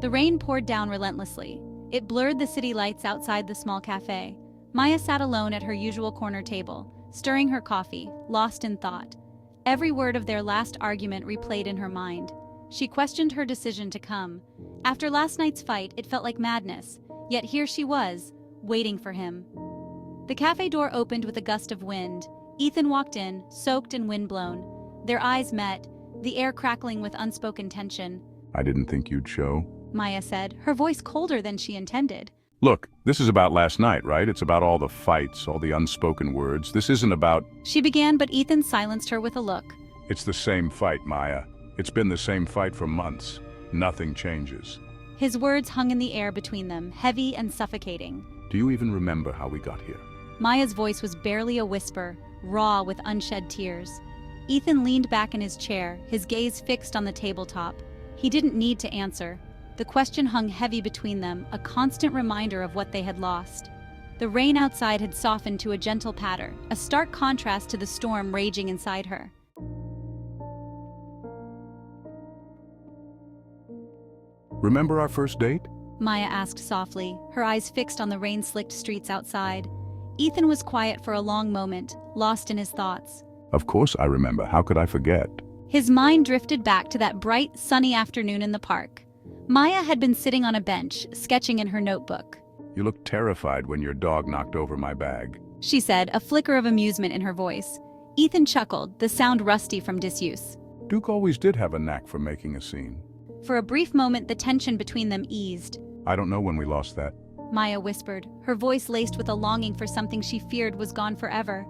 The rain poured down relentlessly. It blurred the city lights outside the small cafe. Maya sat alone at her usual corner table, stirring her coffee, lost in thought. Every word of their last argument replayed in her mind. She questioned her decision to come. After last night's fight, it felt like madness, yet here she was, waiting for him. The cafe door opened with a gust of wind. Ethan walked in, soaked and windblown. Their eyes met, the air crackling with unspoken tension. I didn't think you'd show. Maya said, her voice colder than she intended. Look, this is about last night, right? It's about all the fights, all the unspoken words. This isn't about... She began, but Ethan silenced her with a look. It's the same fight, Maya. It's been the same fight for months. Nothing changes. His words hung in the air between them, heavy and suffocating. Do you even remember how we got here? Maya's voice was barely a whisper, raw with unshed tears. Ethan leaned back in his chair, his gaze fixed on the tabletop. He didn't need to answer. The question hung heavy between them, a constant reminder of what they had lost. The rain outside had softened to a gentle patter, a stark contrast to the storm raging inside her. Remember our first date? Maya asked softly, her eyes fixed on the rain-slicked streets outside. Ethan was quiet for a long moment, lost in his thoughts. Of course I remember. How could I forget? His mind drifted back to that bright, sunny afternoon in the park. Maya had been sitting on a bench, sketching in her notebook. You looked terrified when your dog knocked over my bag. She said, a flicker of amusement in her voice. Ethan chuckled, the sound rusty from disuse. Duke always did have a knack for making a scene. For a brief moment, the tension between them eased. I don't know when we lost that. Maya whispered, her voice laced with a longing for something she feared was gone forever.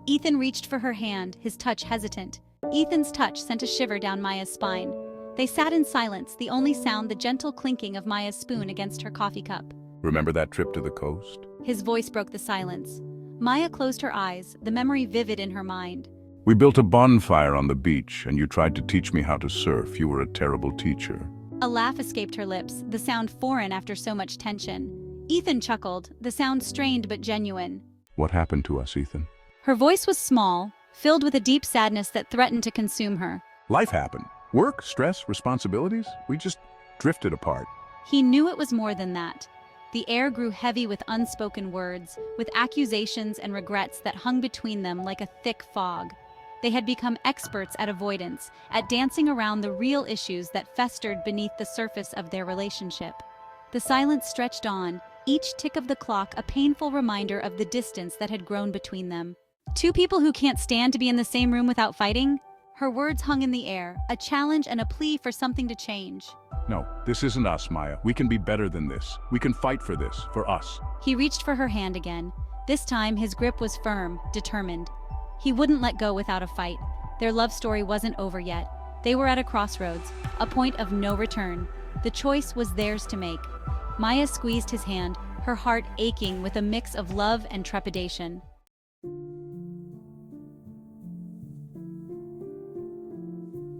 Ethan reached for her hand, his touch hesitant. Ethan's touch sent a shiver down Maya's spine. They sat in silence, the only sound the gentle clinking of Maya's spoon against her coffee cup. Remember that trip to the coast? His voice broke the silence. Maya closed her eyes, the memory vivid in her mind. We built a bonfire on the beach, and you tried to teach me how to surf. You were a terrible teacher. A laugh escaped her lips, the sound foreign after so much tension. Ethan chuckled, the sound strained but genuine. What happened to us, Ethan? Her voice was small, filled with a deep sadness that threatened to consume her. Life happened. Work, stress, responsibilities. We just drifted apart. He knew it was more than that. The air grew heavy with unspoken words, with accusations and regrets that hung between them like a thick fog. They had become experts at avoidance, at dancing around the real issues that festered beneath the surface of their relationship. The silence stretched on, each tick of the clock a painful reminder of the distance that had grown between them. Two people who can't stand to be in the same room without fighting? Her words hung in the air, a challenge and a plea for something to change. No, this isn't us, Maya. We can be better than this. We can fight for this, for us. He reached for her hand again. This time, his grip was firm, determined. He wouldn't let go without a fight. Their love story wasn't over yet. They were at a crossroads, a point of no return. The choice was theirs to make. Maya squeezed his hand, her heart aching with a mix of love and trepidation.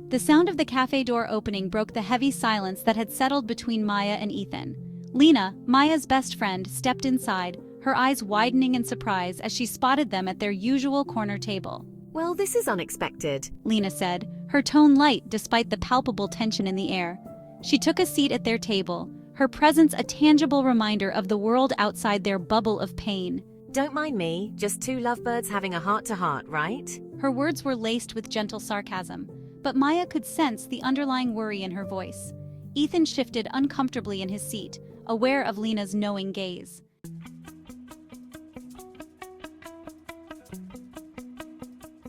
The sound of the cafe door opening broke the heavy silence that had settled between Maya and Ethan. Lena, Maya's best friend, stepped inside, her eyes widening in surprise as she spotted them at their usual corner table. Well, this is unexpected, Lena said, her tone light despite the palpable tension in the air. She took a seat at their table, her presence a tangible reminder of the world outside their bubble of pain. Don't mind me, just two lovebirds having a heart-to-heart, right? Her words were laced with gentle sarcasm, but Maya could sense the underlying worry in her voice. Ethan shifted uncomfortably in his seat, aware of Lena's knowing gaze.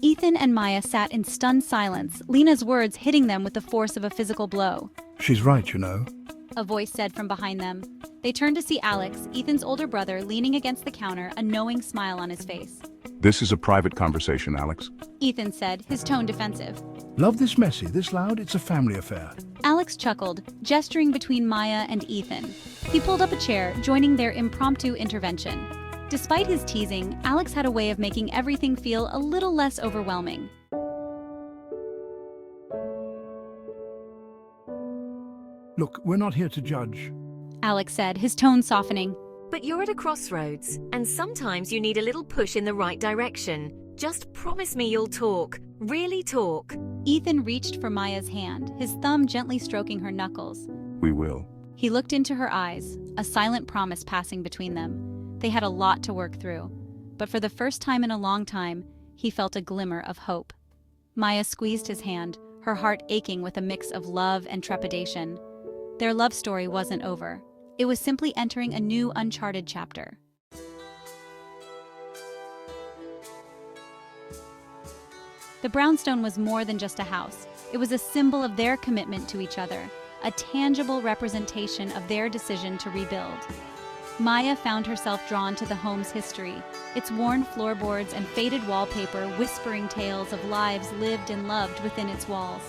Ethan and Maya sat in stunned silence, Lena's words hitting them with the force of a physical blow. She's right, you know. A voice said from behind them. They turned to see Alex, Ethan's older brother, leaning against the counter, a knowing smile on his face. This is a private conversation, Alex. Ethan said, his tone defensive. Love this messy, this loud, it's a family affair. Alex chuckled, gesturing between Maya and Ethan. He pulled up a chair, joining their impromptu intervention. Despite his teasing, Alex had a way of making everything feel a little less overwhelming. Look, we're not here to judge. Alex said, his tone softening. But you're at a crossroads, and sometimes you need a little push in the right direction. Just promise me you'll talk. Really talk. Ethan reached for Maya's hand, his thumb gently stroking her knuckles. We will. He looked into her eyes, a silent promise passing between them. They had a lot to work through, but for the first time in a long time, he felt a glimmer of hope. Maya squeezed his hand, her heart aching with a mix of love and trepidation. Their love story wasn't over. It was simply entering a new, uncharted chapter. The brownstone was more than just a house. It was a symbol of their commitment to each other, a tangible representation of their decision to rebuild. Maya found herself drawn to the home's history, its worn floorboards and faded wallpaper whispering tales of lives lived and loved within its walls.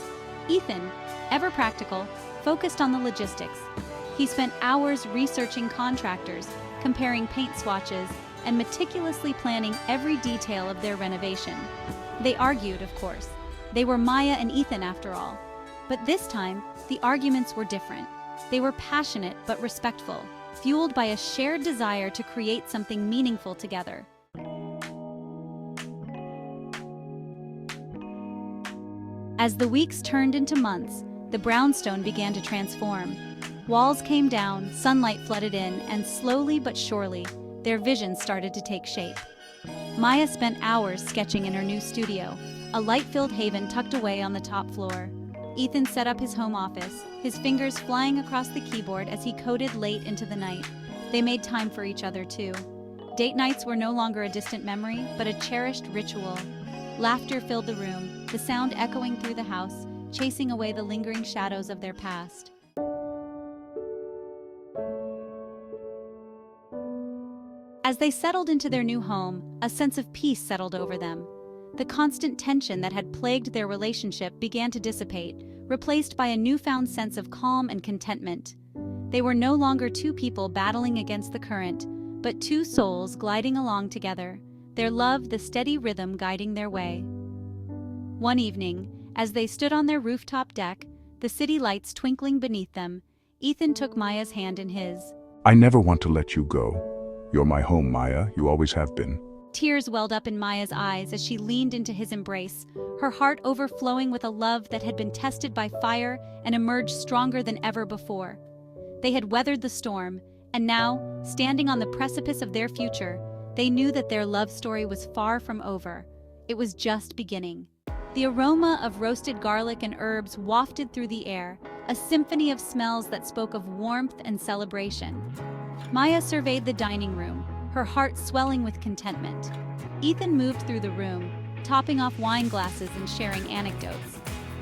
Ethan, ever practical, focused on the logistics. He spent hours researching contractors, comparing paint swatches, and meticulously planning every detail of their renovation. They argued, of course. They were Maya and Ethan after all. But this time, the arguments were different. They were passionate but respectful, fueled by a shared desire to create something meaningful together. As the weeks turned into months, the brownstone began to transform. Walls came down, sunlight flooded in, and slowly but surely, their visions started to take shape. Maya spent hours sketching in her new studio, a light-filled haven tucked away on the top floor. Ethan set up his home office, his fingers flying across the keyboard as he coded late into the night. They made time for each other, too. Date nights were no longer a distant memory, but a cherished ritual. Laughter filled the room, the sound echoing through the house, chasing away the lingering shadows of their past. As they settled into their new home, a sense of peace settled over them. The constant tension that had plagued their relationship began to dissipate, replaced by a newfound sense of calm and contentment. They were no longer two people battling against the current, but two souls gliding along together, their love the steady rhythm guiding their way. One evening, as they stood on their rooftop deck, the city lights twinkling beneath them, Ethan took Maya's hand in his. I never want to let you go. You're my home, Maya. You always have been. Tears welled up in Maya's eyes as she leaned into his embrace, her heart overflowing with a love that had been tested by fire and emerged stronger than ever before. They had weathered the storm, and now, standing on the precipice of their future, they knew that their love story was far from over. It was just beginning. The aroma of roasted garlic and herbs wafted through the air, a symphony of smells that spoke of warmth and celebration. Maya surveyed the dining room, her heart swelling with contentment. Ethan moved through the room, topping off wine glasses and sharing anecdotes.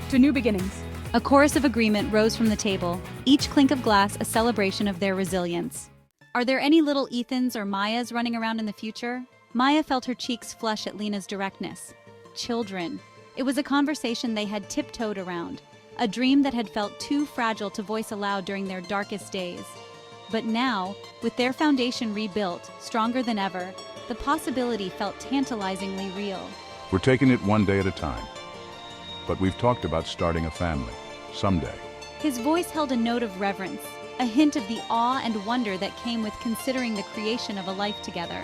To new beginnings. A chorus of agreement rose from the table, each clink of glass a celebration of their resilience. Are there any little Ethans or Mayas running around in the future? Maya felt her cheeks flush at Lena's directness. Children. It was a conversation they had tiptoed around, a dream that had felt too fragile to voice aloud during their darkest days. But now, with their foundation rebuilt, stronger than ever, the possibility felt tantalizingly real. We're taking it one day at a time. But we've talked about starting a family. Someday. His voice held a note of reverence, a hint of the awe and wonder that came with considering the creation of a life together.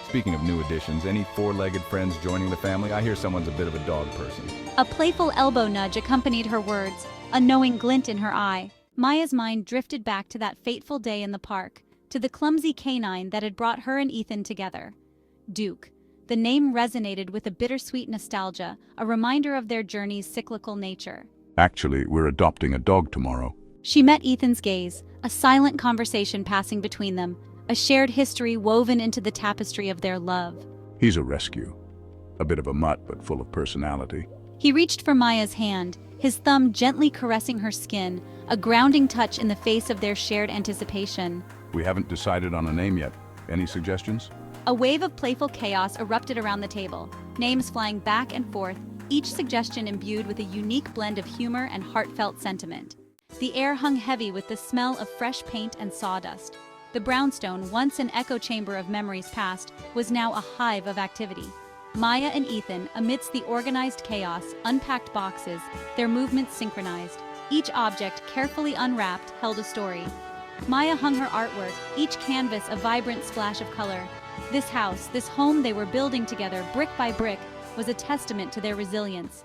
Speaking of new additions, any four-legged friends joining the family? I hear someone's a bit of a dog person. A playful elbow nudge accompanied her words, a knowing glint in her eye. Maya's mind drifted back to that fateful day in the park, to the clumsy canine that had brought her and Ethan together. Duke. The name resonated with a bittersweet nostalgia, a reminder of their journey's cyclical nature. Actually, we're adopting a dog tomorrow. She met Ethan's gaze, a silent conversation passing between them, a shared history woven into the tapestry of their love. He's a rescue. A bit of a mutt, but full of personality. He reached for Maya's hand, his thumb gently caressing her skin, a grounding touch in the face of their shared anticipation. We haven't decided on a name yet. Any suggestions? A wave of playful chaos erupted around the table, names flying back and forth, each suggestion imbued with a unique blend of humor and heartfelt sentiment. The air hung heavy with the smell of fresh paint and sawdust. The brownstone, once an echo chamber of memories past, was now a hive of activity. Maya and Ethan, amidst the organized chaos, unpacked boxes, their movements synchronized. Each object, carefully unwrapped, held a story. Maya hung her artwork, each canvas a vibrant splash of color. This house, this home they were building together, brick by brick, was a testament to their resilience.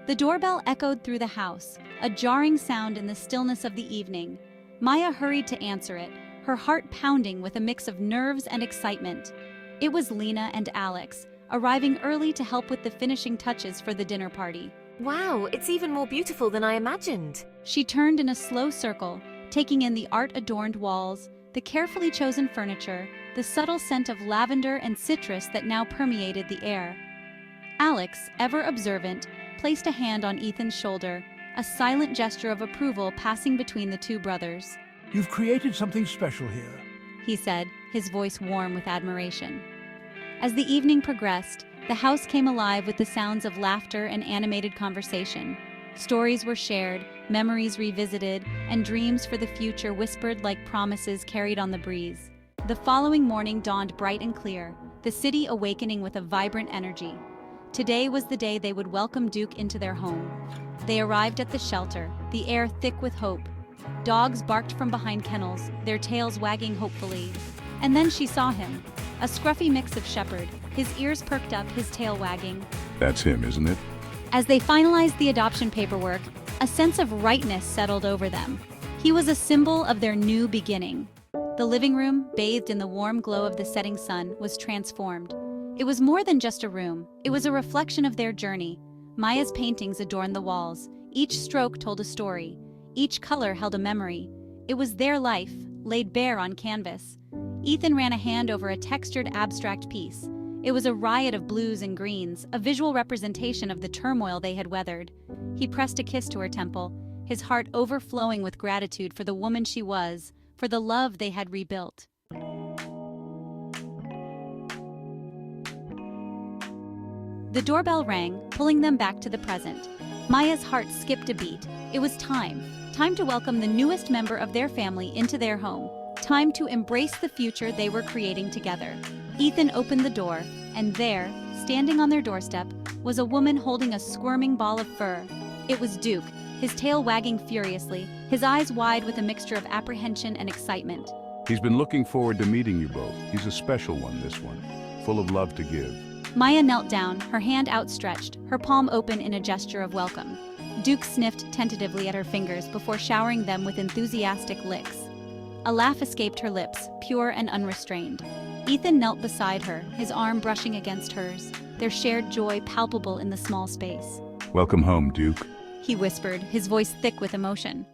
The doorbell echoed through the house, a jarring sound in the stillness of the evening. Maya hurried to answer it, her heart pounding with a mix of nerves and excitement. It was Lena and Alex, arriving early to help with the finishing touches for the dinner party. Wow, it's even more beautiful than I imagined. She turned in a slow circle, taking in the art-adorned walls, the carefully chosen furniture, the subtle scent of lavender and citrus that now permeated the air. Alex, ever observant, placed a hand on Ethan's shoulder, a silent gesture of approval passing between the two brothers. You've created something special here. He said, his voice warm with admiration. As the evening progressed, the house came alive with the sounds of laughter and animated conversation. Stories were shared, memories revisited, and dreams for the future whispered like promises carried on the breeze. The following morning dawned bright and clear, the city awakening with a vibrant energy. Today was the day they would welcome Duke into their home. They arrived at the shelter, the air thick with hope. Dogs barked from behind kennels, their tails wagging hopefully. And then she saw him, a scruffy mix of shepherd, his ears perked up, his tail wagging. That's him, isn't it? As they finalized the adoption paperwork, a sense of rightness settled over them. He was a symbol of their new beginning. The living room, bathed in the warm glow of the setting sun, was transformed. It was more than just a room. It was a reflection of their journey. Maya's paintings adorned the walls. Each stroke told a story. Each color held a memory. It was their life, laid bare on canvas. Ethan ran a hand over a textured abstract piece. It was a riot of blues and greens, a visual representation of the turmoil they had weathered. He pressed a kiss to her temple, his heart overflowing with gratitude for the woman she was, for the love they had rebuilt. The doorbell rang, pulling them back to the present. Maya's heart skipped a beat. It was time. Time to welcome the newest member of their family into their home. Time to embrace the future they were creating together. Ethan opened the door, and there, standing on their doorstep, was a woman holding a squirming ball of fur. It was Duke, his tail wagging furiously, his eyes wide with a mixture of apprehension and excitement. He's been looking forward to meeting you both. He's a special one, this one, full of love to give. Maya knelt down, her hand outstretched, her palm open in a gesture of welcome. Duke sniffed tentatively at her fingers before showering them with enthusiastic licks. A laugh escaped her lips, pure and unrestrained. Ethan knelt beside her, his arm brushing against hers, their shared joy palpable in the small space. Welcome home, Duke. He whispered, his voice thick with emotion.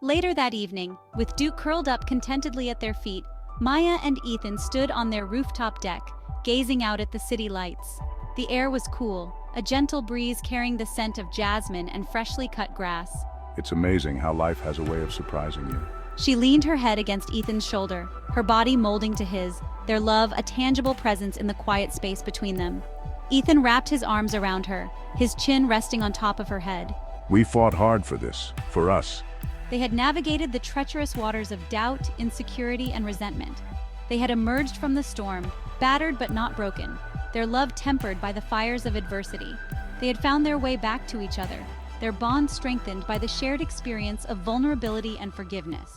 Later that evening, with Duke curled up contentedly at their feet, Maya and Ethan stood on their rooftop deck, gazing out at the city lights. The air was cool, a gentle breeze carrying the scent of jasmine and freshly cut grass. It's amazing how life has a way of surprising you. She leaned her head against Ethan's shoulder, her body molding to his, their love a tangible presence in the quiet space between them. Ethan wrapped his arms around her, his chin resting on top of her head. We fought hard for this, for us. They had navigated the treacherous waters of doubt, insecurity, and resentment. They had emerged from the storm, battered but not broken, their love tempered by the fires of adversity. They had found their way back to each other, their bond strengthened by the shared experience of vulnerability and forgiveness.